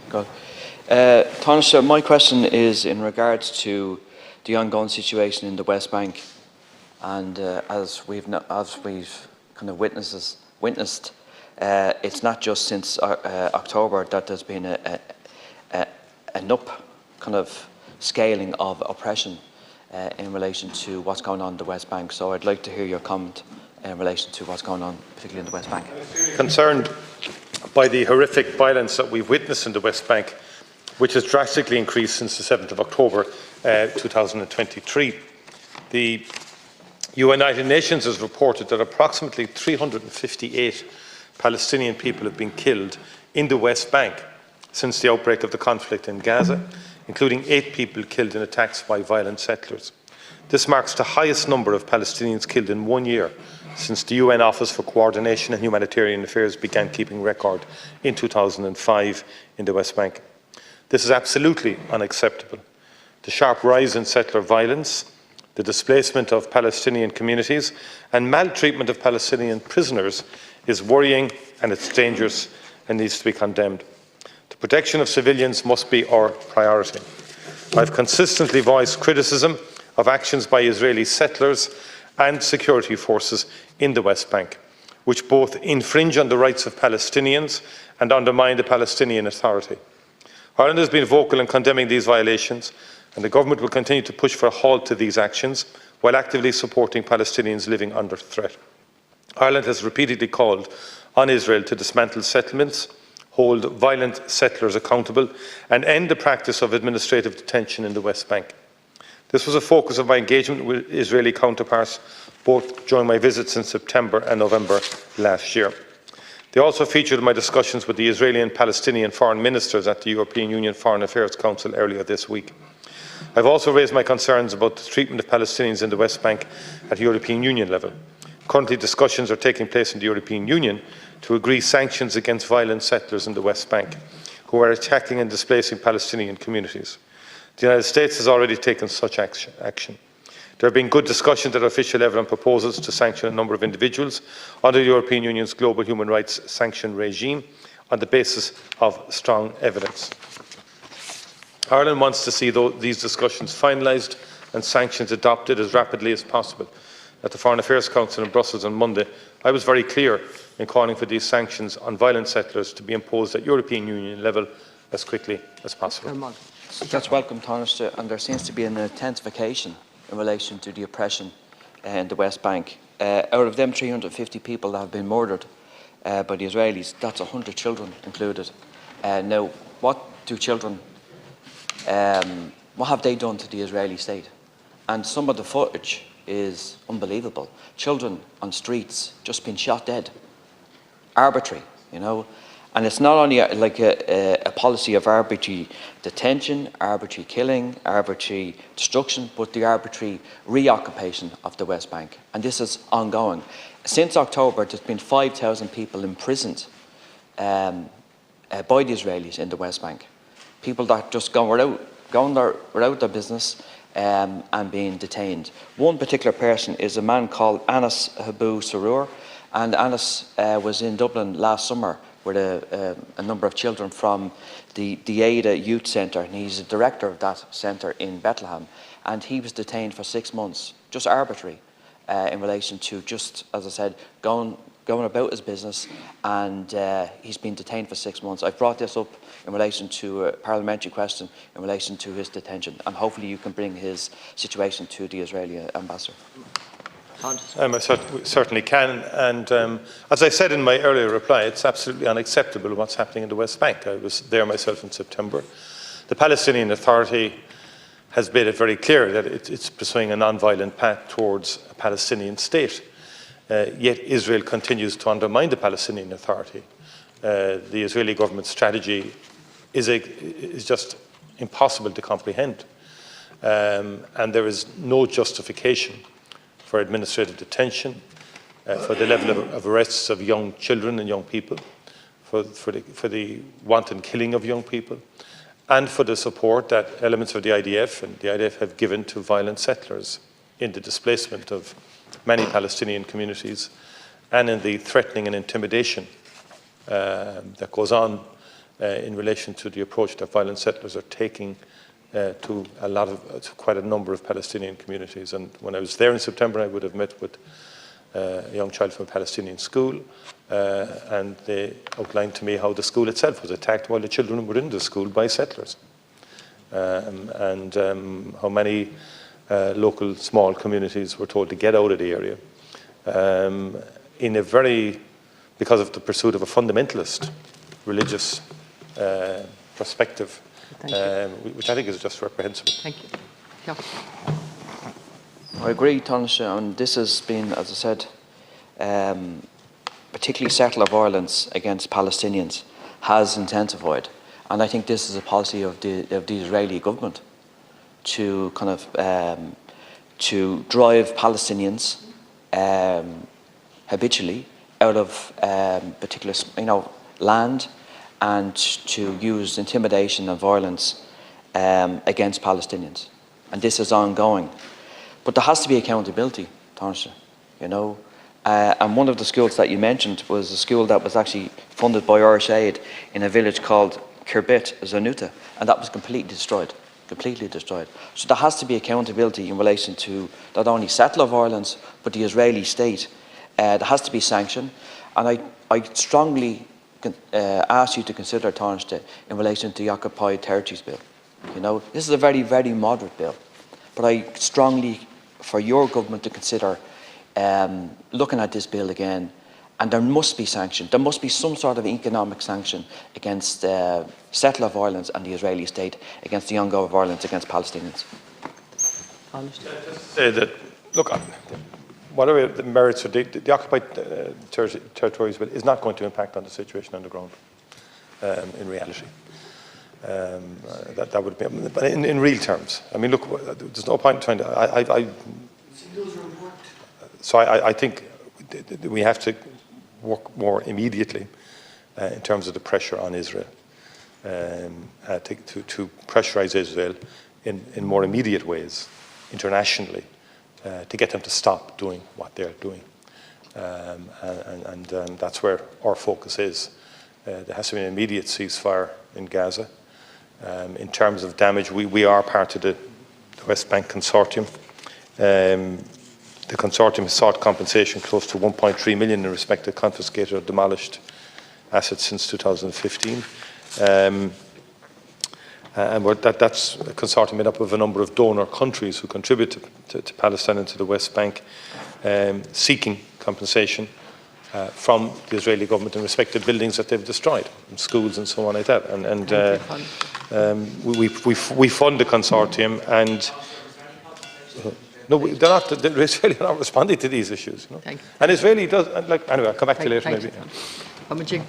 Good. Tánaiste, my question is in regards to the ongoing situation in the West Bank, and as we've kind of witnessed, it's not just since October that there's been an up kind of scaling of oppression in relation to what's going on in the West Bank. So I'd like to hear your comment in relation to what's going on, particularly in the West Bank. Concerned by the horrific violence that we've witnessed in the West Bank, which has drastically increased since the 7th of October 2023. The United Nations has reported that approximately 358 Palestinian people have been killed in the West Bank since the outbreak of the conflict in Gaza, including 8 people killed in attacks by violent settlers. This marks the highest number of Palestinians killed in 1 year since the UN Office for Coordination and Humanitarian Affairs began keeping record in 2005 in the West Bank. This is absolutely unacceptable. The sharp rise in settler violence, the displacement of Palestinian communities, and maltreatment of Palestinian prisoners is worrying, and it's dangerous and needs to be condemned. The protection of civilians must be our priority. I've consistently voiced criticism of actions by Israeli settlers and security forces in the West Bank, which both infringe on the rights of Palestinians and undermine the Palestinian Authority. Ireland has been vocal in condemning these violations, and the government will continue to push for a halt to these actions while actively supporting Palestinians living under threat. Ireland has repeatedly called on Israel to dismantle settlements, hold violent settlers accountable, and end the practice of administrative detention in the West Bank. This was a focus of my engagement with Israeli counterparts, both during my visits in September and November last year. They also featured in my discussions with the Israeli and Palestinian foreign ministers at the European Union Foreign Affairs Council earlier this week. I've also raised my concerns about the treatment of Palestinians in the West Bank at European Union level. Currently, discussions are taking place in the European Union to agree sanctions against violent settlers in the West Bank who are attacking and displacing Palestinian communities. The United States has already taken such action. There have been good discussions at official level on proposals to sanction a number of individuals under the European Union's global human rights sanction regime on the basis of strong evidence. Ireland wants to see these discussions finalised and sanctions adopted as rapidly as possible. At the Foreign Affairs Council in Brussels on Monday, I was very clear in calling for these sanctions on violent settlers to be imposed at European Union level as quickly as possible. That's welcome, Tánaiste, and there seems to be an intensification in relation to the oppression in the West Bank. Out of them 350 people that have been murdered by the Israelis, that's 100 children included. Now, what do children, what have they done to the Israeli state? And some of the footage is unbelievable. Children on streets just being shot dead. Arbitrary, you know. And it's not only like a policy of arbitrary detention, arbitrary killing, arbitrary destruction, but the arbitrary reoccupation of the West Bank. And this is ongoing. Since October, there's been 5,000 people imprisoned by the Israelis in the West Bank. People that just going without their business and being detained. One particular person is a man called Anas Habu Sarur, and Anas was in Dublin last summer with a number of children from the Ada Youth Centre, and he's the director of that centre in Bethlehem, and he was detained for 6 months, just arbitrary, in relation to just, as I said, going about his business, and he's been detained for 6 months. I've brought this up in relation to a parliamentary question in relation to his detention, and hopefully you can bring his situation to the Israeli ambassador. I certainly can, and as I said in my earlier reply, it's absolutely unacceptable what's happening in the West Bank. I was there myself in September. The Palestinian Authority has made it very clear that it's pursuing a non-violent path towards a Palestinian state, yet Israel continues to undermine the Palestinian Authority. The Israeli government's strategy is just impossible to comprehend, and there is no justification for administrative detention, for the level of arrests of young children and young people, for the wanton killing of young people, and for the support that elements of the IDF and the IDF have given to violent settlers in the displacement of many Palestinian communities and in the threatening and intimidation that goes on in relation to the approach that violent settlers are taking to quite a number of Palestinian communities. And when I was there in September, I would have met with a young child from a Palestinian school, and they outlined to me how the school itself was attacked while the children were in the school by settlers, and how many local small communities were told to get out of the area because of the pursuit of a fundamentalist religious perspective, which I think is just reprehensible. Thank you. Yeah. I agree, Tánaiste, and this has been, as I said, particularly settler violence against Palestinians has intensified, and I think this is a policy of the Israeli government to kind of to drive Palestinians habitually out of particular land, and to use intimidation and violence against Palestinians, and this is ongoing. But there has to be accountability, Tánaiste, and one of the schools that you mentioned was a school that was actually funded by Irish Aid in a village called Kirbit Zanuta, and that was completely destroyed. So there has to be accountability in relation to not only settler violence, but the Israeli state. There has to be sanction, and I strongly ask you to consider, Tánaiste, in relation to the Occupied Territories Bill. This is a very, very moderate bill, but I strongly, for your government to consider looking at this bill again, and there must be sanction. There must be some sort of economic sanction against settler violence and the Israeli state, against the ongoing violence against Palestinians. Say that, look, whatever the merits of the Occupied Territories Bill is not going to impact on the situation on the ground in reality. That would be, but in real terms. I mean, look, there's no point trying to. So I think we have to work more immediately in terms of the pressure on Israel, to pressurise Israel in more immediate ways internationally, to get them to stop doing what they're doing, and that's where our focus is. There has to be an immediate ceasefire in Gaza. In terms of damage, we are part of the West Bank Consortium. The consortium has sought compensation close to 1.3 million in respect to confiscated or demolished assets since 2015. And that's a consortium made up of a number of donor countries who contribute to Palestine and to the West Bank, seeking compensation from the Israeli government in respect to buildings that they've destroyed, and schools and so on like that. We fund the consortium, and no, the Israeli are not responding to these issues. Thank you. And Israeli does, anyway, I'll come back to you later maybe. Thank you.